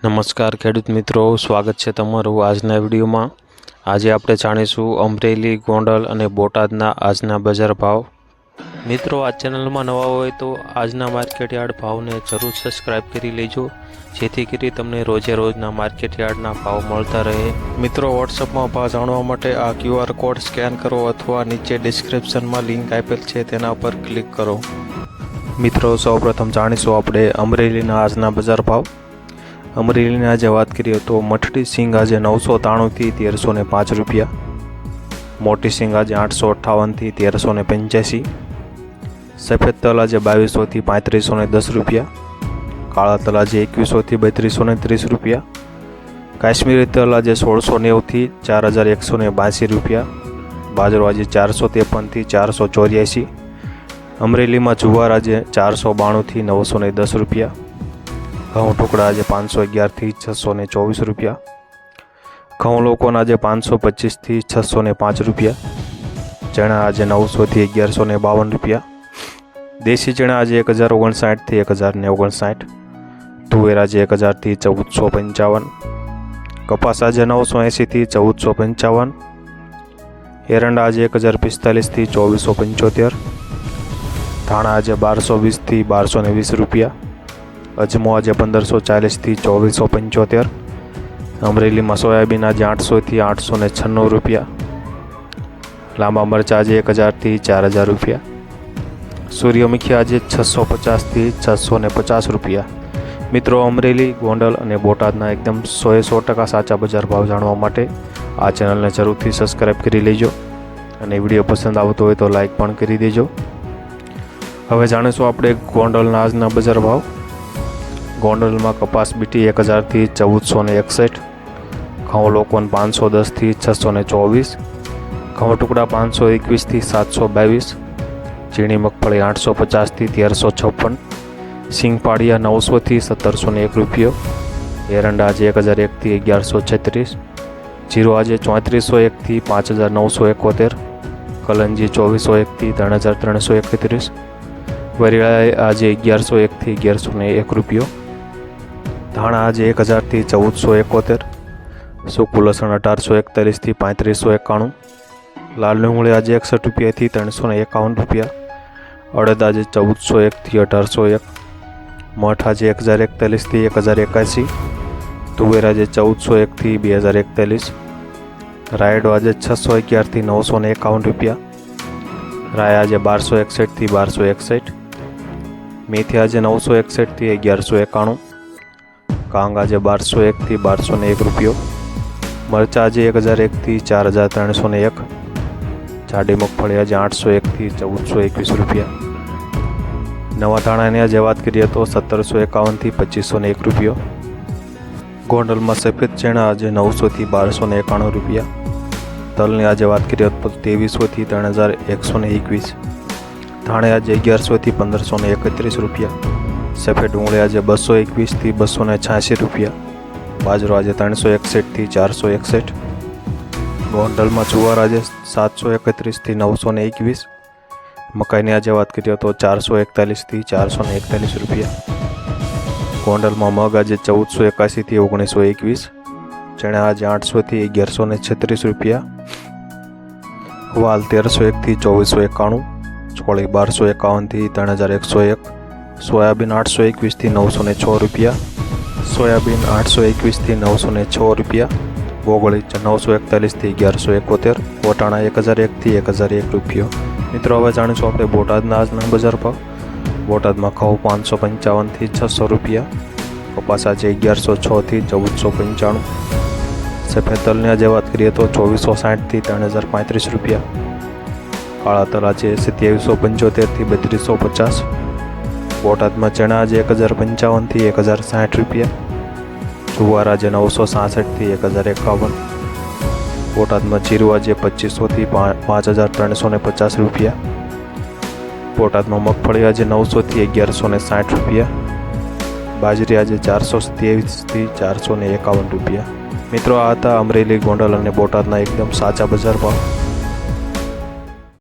નમસ્કાર ખેડૂત મિત્રો, સ્વાગત છે તમારું આજના વિડીયોમાં। આજે આપણે જાણીશું અમરેલી, ગોંડલ અને બોટાદના આજના બજાર ભાવ। મિત્રો, આ ચેનલમાં નવા હોય તો આજના માર્કેટ યાર્ડ ભાવને જરૂર સબસ્ક્રાઇબ કરી લેજો, જેથી કરી તમને રોજે રોજના માર્કેટ યાર્ડના ભાવ મળતા રહે। મિત્રો, વોટ્સઅપમાં ભાવ જાણવા માટે આ QR કોડ સ્કેન કરો અથવા નીચે ડિસ્ક્રિપ્શનમાં લિંક આપેલ છે તેના પર ક્લિક કરો। મિત્રો, સૌપ્રથમ જાણીશું આપણે અમરેલીના આજના બજાર ભાવ। અમરેલીની આજે વાત કરીએ તો મઠડી સિંગ આજે 993થી 1305 રૂપિયા, મોટી સિંગ આજે 858થી 1385, સફેદ તલ આજે 2200થી 3510 રૂપિયા, કાળા તલ આજે 2100થી 3230 રૂપિયા, કાશ્મીરી તલ આજે 1690થી 4182 રૂપિયા, બાજરો આજે 453થી 484, અમરેલીમાં જુવાર આજે 492થી 910 રૂપિયા, ઘઉં ટુકડા આજે 511થી 624 રૂપિયા, ઘઉં લોકોના આજે 525થી 605 રૂપિયા, ચણા આજે 900થી 1152 રૂપિયા, દેશી ચણા આજે 1059થી 1059, તુવેર આજે 1000થી 1455, કપાસ આજે 980થી 1455, એરંડા આજે 1045થી 2475, ધાણા આજે 1220થી 1220 રૂપિયા, અજમો આજે 1540થી 2475, અમરેલીમાં સોયાબીન આજે 800થી 896 રૂપિયા, લાંબા મરચાં આજે 1000થી 4000 રૂપિયા, સૂર્યમુખી આજે 650થી 650 રૂપિયા। મિત્રો, અમરેલી, ગોંડલ અને બોટાદના એકદમ 100% સાચા બજાર ભાવ જાણવા માટે આ ચેનલને જરૂરથી સબસ્ક્રાઈબ કરી લેજો અને વિડીયો પસંદ આવતો હોય તો લાઈક પણ કરી દેજો। હવે જાણીશું આપણે ગોંડલના આજના બજાર ભાવ। ગોંડલમાં કપાસ બીટી 1000થી 1461, ઘઉં લોકવન 510થી 624, ઘઉં ટુકડા 521થી 722, ઝીણી મગફળી 850થી 1356, સિંગપાળિયા 900થી 1701 રૂપિયો, એરંડા આજે 1001થી 1136, જીરો આજે 3401થી 5971, કલંજી 2401થી 3331, વરિયાળી આજે 1101થી 1101 રૂપિયો, ધાણા આજે 1000થી 1471, સૂકું લસણ 1841થી 3591, લાલ ડુંગળી આજે 61 રૂપિયાથી 351 રૂપિયા, અડદ આજે 1401થી 1801, મઠ આજે 1041થી 1081, તુવેર આજે 1401થી 2041, રાયડો આજે 611થી 951 રૂપિયા, રાય આજે 1261થી 1261, મેથી આજે 961થી 1191, કાંગ આજે 1201થી 1201 રૂપિયો, મરચાં આજે 1001થી 4301, જાડી મગફળી આજે 801થી 1421 રૂપિયા, નવા ધાણાની આજે વાત કરીએ તો 1751થી 2501 રૂપિયો, ગોંડલમાં સફેદ ચણા આજે 900થી 1291 રૂપિયા, તલની આજે વાત કરીએ તો 2300થી 3121, ધાણે આજે 1100થી 1531 રૂપિયા, સફેદ ડુંગળી આજે 221થી 286 રૂપિયા, બાજરો આજે 361થી 461, ગોંડલમાં જુવાર આજે 731થી 921, મકાઈની આજે વાત કરીએ તો 441થી 441 રૂપિયા, ગોંડલમાં મગ આજે 1481થી 1921, ચણા આજે 800થી 1136 રૂપિયા, વાલ 1301થી 2491, ચોળી 1251થી 3101, સોયાબીન 821થી 906 રૂપિયા, સોયાબીન 821થી 906 રૂપિયા, ગોગળી 941થી 1171, વટાણા 1001થી 1001 રૂપિયો। મિત્રો, હવે જાણીશું આપણે બોટાદના આજના બજાર ભાવ। બોટાદમાં ઘઉં 555થી 600 રૂપિયા, કપાસ આજે 1106થી 1495, સફેદ તલની આજે વાત કરીએ તો 2460થી 3035 રૂપિયા, કાળા તલ આજે 2775થી 3250, બોટાદમાં ચણા આજે 1055થી 1060 રૂપિયા, જુવાર આજે 966થી 1051, બોટાદમાં જીરું આજે 2500થી 5350 રૂપિયા, બોટાદમાં મગફળી આજે 900થી 1160 રૂપિયા, બાજરી આજે 423થી 451 રૂપિયા। મિત્રો, આ હતા અમરેલી, ગોંડલ અને બોટાદના એકદમ સાચા બજાર ભાવ।